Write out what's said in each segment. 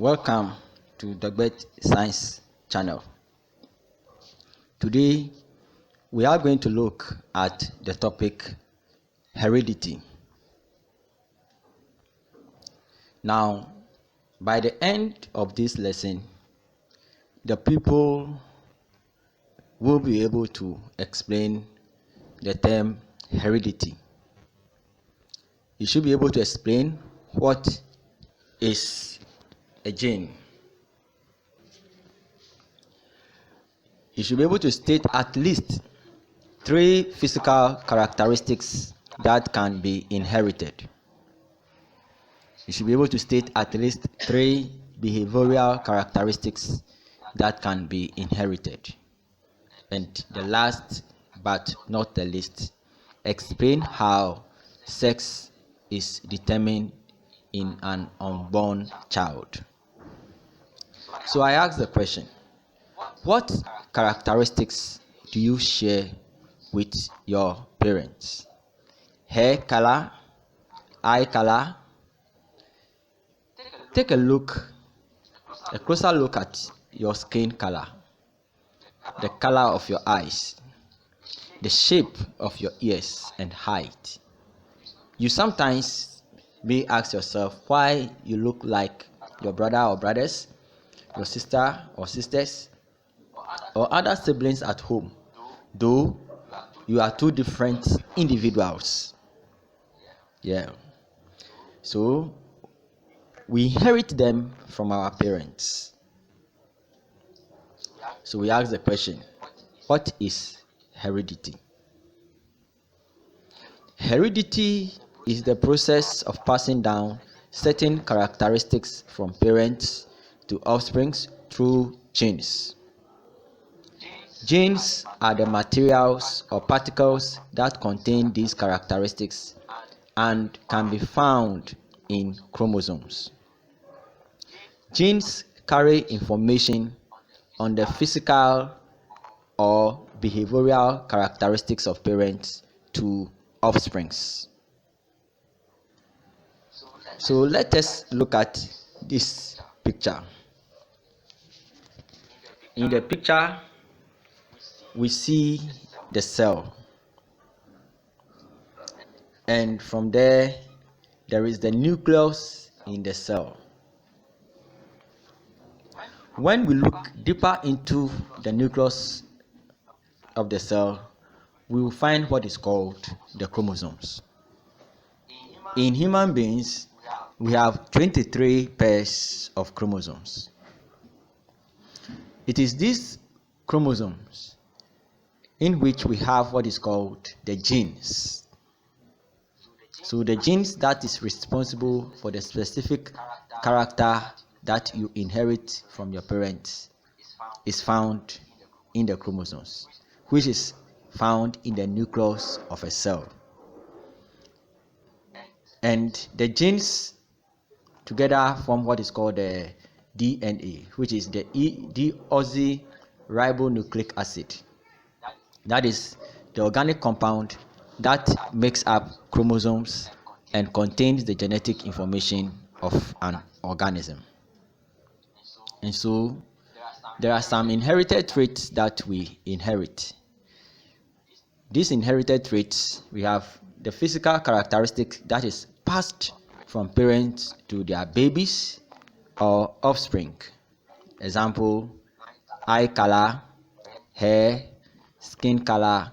Welcome to the Great Science channel. Today we are going to look at the topic heredity. Now, by the end of this lesson, the people will be able to explain the term heredity. You should be able to explain what is a gene. You should be able to state at least 3 physical characteristics that can be inherited. You should be able to state at least 3 behavioral characteristics that can be inherited. And the last but not the least, explain how sex is determined in an unborn child. So I ask the question, what characteristics do you share with your parents? Hair color, eye color. Take a closer look at your skin color, the color of your eyes, the shape of your ears and height. You sometimes may ask yourself why you look like your brother or brothers, your sister or sisters, or other siblings at home, though you are 2 different individuals. So we inherit them from our parents. So we ask the question, what is heredity? Heredity is the process of passing down certain characteristics from parents to offspring through genes. Genes are the materials or particles that contain these characteristics and can be found in chromosomes. Genes carry information on the physical or behavioral characteristics of parents to offsprings. So let us look at this picture. In the picture, we see the cell, and from there is the nucleus in the cell. When we look deeper into the nucleus of the cell, we will find what is called the chromosomes. In human beings, we have 23 pairs of chromosomes. It is these chromosomes in which we have what is called the genes. So the genes that is responsible for the specific character that you inherit from your parents is found in the chromosomes, which is found in the nucleus of a cell. And the genes together form what is called the DNA, which is the deoxyribonucleic acid. That is the organic compound that makes up chromosomes and contains the genetic information of an organism. And so there are some inherited traits that we inherit. These inherited traits, we have the physical characteristic that is passed from parents to their babies or offspring. Example, eye color, hair, skin color,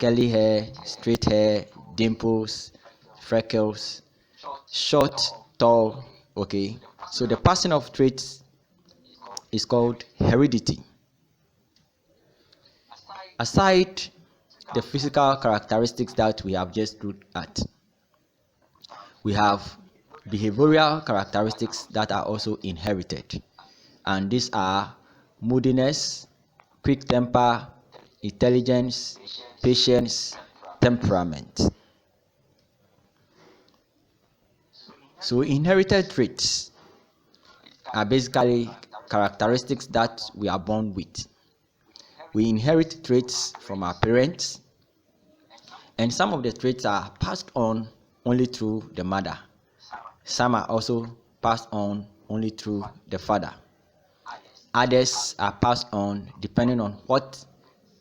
curly hair, straight hair, dimples, freckles, short, tall. Okay, so the passing of traits is called heredity. Aside the physical characteristics that we have just looked at, we have behavioral characteristics that are also inherited, and these are moodiness, quick temper, intelligence, patience, temperament. So inherited traits are basically characteristics that we are born with. We inherit traits from our parents, and some of the traits are passed on only through the mother. Some are also passed on only through the father. Others are passed on depending on what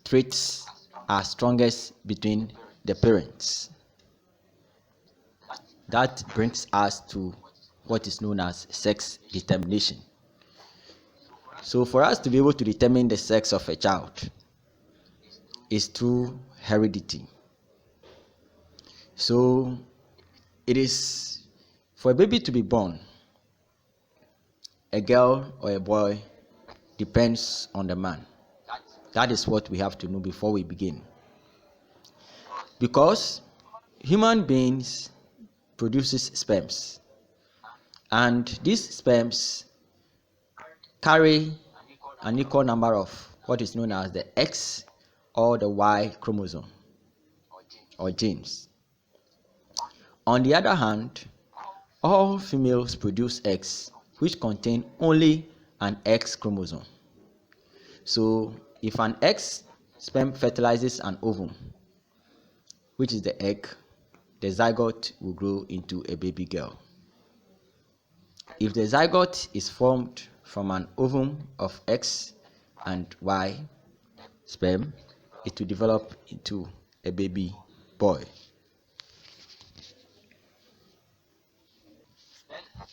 traits are strongest between the parents. That brings us to what is known as sex determination. So for us to be able to determine the sex of a child is through heredity. So it is for a baby to be born, a girl or a boy depends on the man. That is what we have to know before we begin. Because human beings produces sperms, and these sperms carry an equal number of what is known as the X or the Y chromosome or genes. On the other hand, all females produce eggs which contain only an X chromosome. So if an X sperm fertilizes an ovum, which is the egg, the zygote will grow into a baby girl. If the zygote is formed from an ovum of X and Y sperm, it will develop into a baby boy.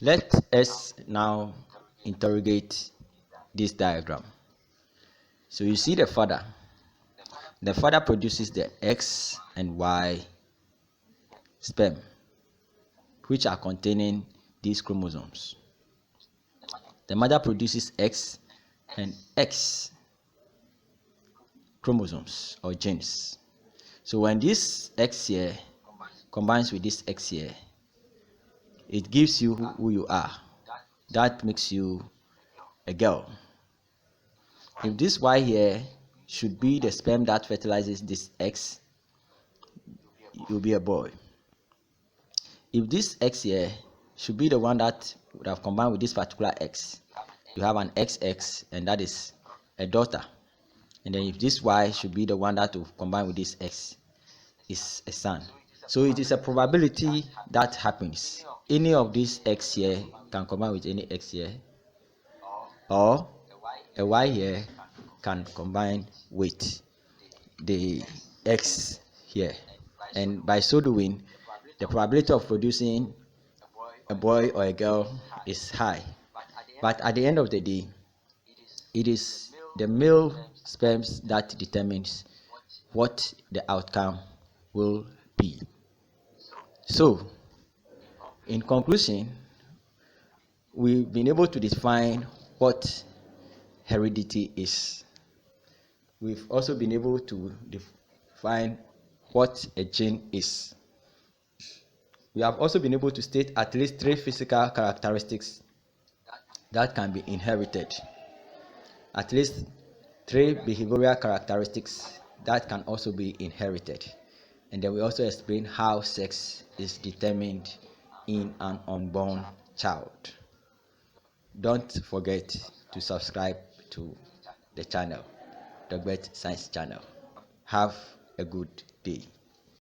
Let us now interrogate this diagram. So you see the father. The father produces the X and Y sperm, which are containing these chromosomes. The mother produces X and X chromosomes or genes. So when this X here combines with this X here, it gives you who you are. That makes you a girl. If this Y here should be the sperm that fertilizes this X, you'll be a boy. If this X here should be the one that would have combined with this particular X, you have an XX, and that is a daughter. And then if this Y should be the one that will combine with this X, is a son. So it is a probability that happens. Any of these X here can combine with any X here, or a Y here can combine with the X here, and by so doing, the probability of producing a boy or a girl is high. But at the end of the day, it is the male sperms that determines what the outcome will be. So, in conclusion, we've been able to define what heredity is. We've also been able to define what a gene is. We have also been able to state at least 3 physical characteristics that can be inherited. At least 3 behavioral characteristics that can also be inherited. And then we also explain how sex is determined in an unborn child. Don't forget to subscribe to the channel, the Great Science Channel. Have a good day.